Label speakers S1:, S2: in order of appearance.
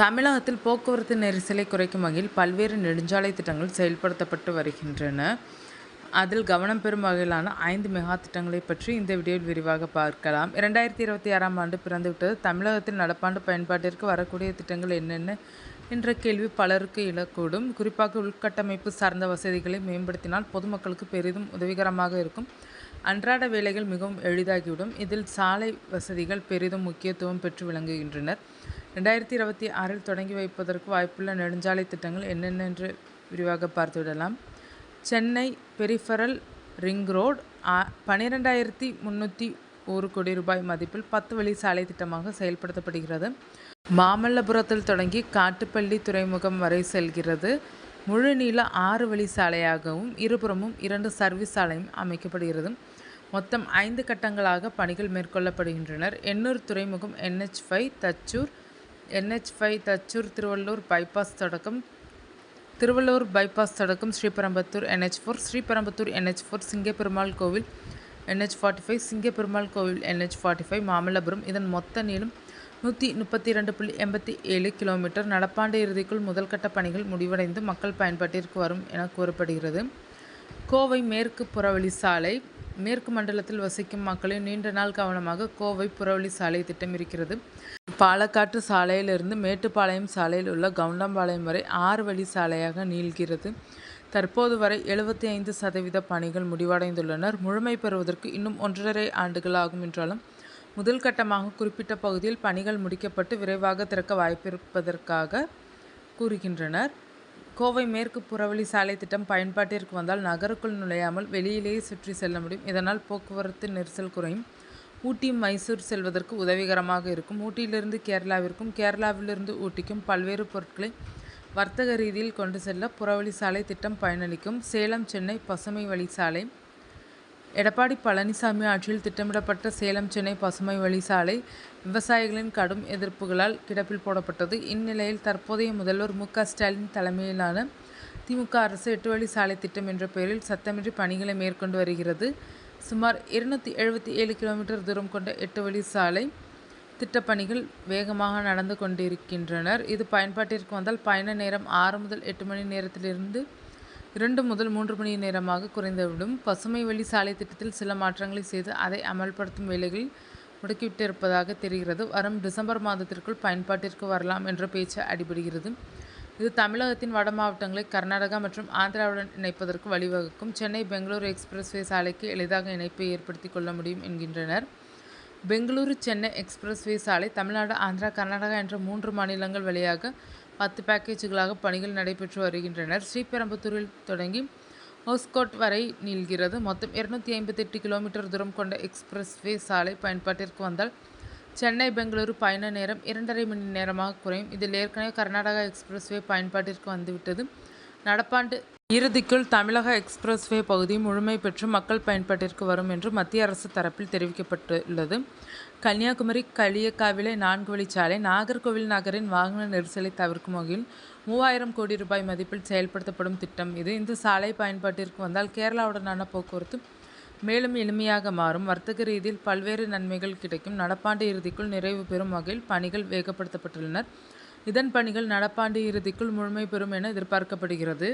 S1: தமிழகத்தில் போக்குவரத்து நெரிசலை குறைக்கும் வகையில் பல்வேறு நெடுஞ்சாலை திட்டங்கள் செயல்படுத்தப்பட்டு வருகின்றன. அதில் கவனம் பெறும் வகையிலான 5 மெகா திட்டங்களை பற்றி இந்த வீடியோவில் விரிவாக பார்க்கலாம். 2026ஆம் ஆண்டு பிறந்துவிட்டது. தமிழகத்தில் நடப்பாண்டு பயன்பாட்டிற்கு வரக்கூடிய திட்டங்கள் என்னென்ன என்ற கேள்வி பலருக்கு எழக்கூடும். குறிப்பாக உள்கட்டமைப்பு சார்ந்த வசதிகளை மேம்படுத்தினால் பொதுமக்களுக்கு பெரிதும் உதவிகரமாக இருக்கும். அன்றாட வேலைகள் மிகவும் எளிதாகிவிடும். இதில் சாலை வசதிகள் பெரிதும் முக்கியத்துவம் பெற்று விளங்குகின்றனர். 2026இல் தொடங்கி வைப்பதற்கு வாய்ப்புள்ள நெடுஞ்சாலை திட்டங்கள் என்னென்ன என்று விரிவாக பார்த்துவிடலாம். சென்னை பெரிஃபரல் ரிங் ரோடு 12,301 கோடி ரூபாய் மதிப்பில் 10 வழி சாலை திட்டமாக செயல்படுத்தப்படுகிறது. மாமல்லபுரத்தில் தொடங்கி காட்டுப்பள்ளி துறைமுகம் வரை செல்கிறது. முழு நீள 6 வழி சாலையாகவும் இருபுறமும் 2 சர்வீஸ் சாலையும் அமைக்கப்படுகிறது. மொத்தம் 5 கட்டங்களாக பணிகள் மேற்கொள்ளப்படுகின்றன. எண்ணூர் துறைமுகம் NH5 தச்சூர் திருவள்ளூர் பைபாஸ் தொடக்கம் ஸ்ரீபெரும்புத்தூர் NH4 ஸ்ரீபெரும்புத்தூர் NH4 சிங்கப்பெருமாள் கோவில் NH45 சிங்கப்பெருமாள் கோவில் NH45 மாமல்லபுரம். இதன் மொத்த நீளம் 132.87 கிலோமீட்டர். நடப்பாண்டு இறுதிக்குள் முதல்கட்ட பணிகள் முடிவடைந்து மக்கள் பயன்பாட்டிற்கு வரும் என கூறப்படுகிறது. கோவை மேற்கு புறவழி சாலை மேற்கு மண்டலத்தில் வசிக்கும் மக்களின் நீண்ட நாள் கவனமாக கோவை புறவழி சாலை திட்டம் இருக்கிறது. பாலக்காட்டு சாலையிலிருந்து மேட்டுப்பாளையம் சாலையில் உள்ள கவுண்டம்பாளையம் வரை 6 வழி சாலையாக நீள்கிறது. தற்போது வரை 75% பணிகள் முடிவடைந்துள்ளனர். முழுமை பெறுவதற்கு இன்னும் 1.5 ஆண்டுகள் ஆகும் என்றாலும் முதல் கட்டமாக குறிப்பிட்ட பகுதியில் பணிகள் முடிக்கப்பட்டு விரைவாக திறக்க வாய்ப்பிருப்பதற்காக கூறுகின்றனர். கோவை மேற்கு புறவழி சாலை திட்டம் பயன்பாட்டிற்கு வந்தால் நகருக்குள் நுழையாமல் வெளியிலேயே சுற்றி செல்ல முடியும். இதனால் போக்குவரத்து நெரிசல் குறையும். ஊட்டி மைசூர் செல்வதற்கு உதவிகரமாக இருக்கும். ஊட்டியிலிருந்து கேரளாவிற்கும் கேரளாவிலிருந்து ஊட்டிக்கும் பல்வேறு பொருட்களை வர்த்தக ரீதியில் கொண்டு செல்ல புறவழி சாலை திட்டம் பயனளிக்கும். சேலம் சென்னை பசுமை வழி சாலை எடப்பாடி பழனிசாமி ஆட்சியில் திட்டமிடப்பட்ட சேலம் சென்னை பசுமை வழி சாலை விவசாயிகளின் கடும் எதிர்ப்புகளால் கிடப்பில் போடப்பட்டது. இந்நிலையில் தற்போதைய முதல்வர் மு.க. ஸ்டாலின் தலைமையிலான திமுக அரசு 8 வழி சாலை திட்டம் என்ற பெயரில் சத்தமின்றி பணிகளை மேற்கொண்டு வருகிறது. சுமார் 277 கிலோமீட்டர் தூரம் கொண்ட 8 வழி சாலை திட்டப்பணிகள் வேகமாக நடந்து கொண்டிருக்கின்றனர். இது பயன்பாட்டிற்கு வந்தால் பயண நேரம் 6 முதல் 8 மணி நேரத்திலிருந்து 2 முதல் 3 மணி நேரமாக குறைந்துவிடும். பசுமை வழி சாலை திட்டத்தில் சில மாற்றங்களை செய்து அதை அமல்படுத்தும் வேலைகளில் முடுக்கிவிட்டிருப்பதாக தெரிகிறது. வரும் டிசம்பர் மாதத்திற்குள் பயன்பாட்டிற்கு வரலாம் என்ற பேச்சு அடிபடுகிறது. இது தமிழகத்தின் வட மாவட்டங்களை கர்நாடகா மற்றும் ஆந்திராவுடன் இணைப்பதற்கு வழிவகுக்கும். சென்னை பெங்களூரு எக்ஸ்பிரஸ்வே சாலைக்கு எளிதாக இணைப்பை ஏற்படுத்தி கொள்ள முடியும் என்கின்றனர். பெங்களூரு சென்னை எக்ஸ்பிரஸ்வே சாலை தமிழ்நாடு, ஆந்திரா, கர்நாடகா என்ற 3 மாநிலங்கள் வழியாக 10 பேக்கேஜுகளாக பணிகள் நடைபெற்று வருகின்றன. ஸ்ரீபெரும்புத்தூரில் தொடங்கி ஹோஸ்கோட் வரை நீள்கிறது. மொத்தம் 258 கிலோமீட்டர் தூரம் கொண்ட எக்ஸ்பிரஸ்வே சாலை பயன்பாட்டிற்கு வந்தால் சென்னை பெங்களூரு பயண நேரம் 2.5 மணி நேரமாக குறையும். இதில் ஏற்கனவே கர்நாடகா எக்ஸ்பிரஸ்வே பயன்பாட்டிற்கு வந்துவிட்டது. நடப்பாண்டு இறுதிக்குள் தமிழக எக்ஸ்பிரஸ்வே பகுதி முழுமை பெற்று மக்கள் பயன்பாட்டிற்கு வரும் என்று மத்திய அரசு தரப்பில் தெரிவிக்கப்பட்டுள்ளது. கன்னியாகுமரி களியக்காவிளை 4 வழிச்சாலை நாகர்கோவில் நகரின் வாகன நெரிசலை தவிர்க்கும் வகையில் 3000 கோடி ரூபாய் மதிப்பில் செயல்படுத்தப்படும் திட்டம் இது. இந்த சாலை பயன்பாட்டிற்கு வந்தால் கேரளாவுடனான போக்குவரத்து மேலும் எளிமையாக மாறும். வர்த்தக ரீதியில் பல்வேறு நன்மைகள் கிடைக்கும். நடப்பாண்டு இறுதிக்குள் நிறைவு பெறும் வகையில் பணிகள் வேகப்படுத்தப்பட்டுள்ளனர். இதன் பணிகள் நடப்பாண்டு இறுதிக்குள் முழுமை பெறும் என எதிர்பார்க்கப்படுகிறது.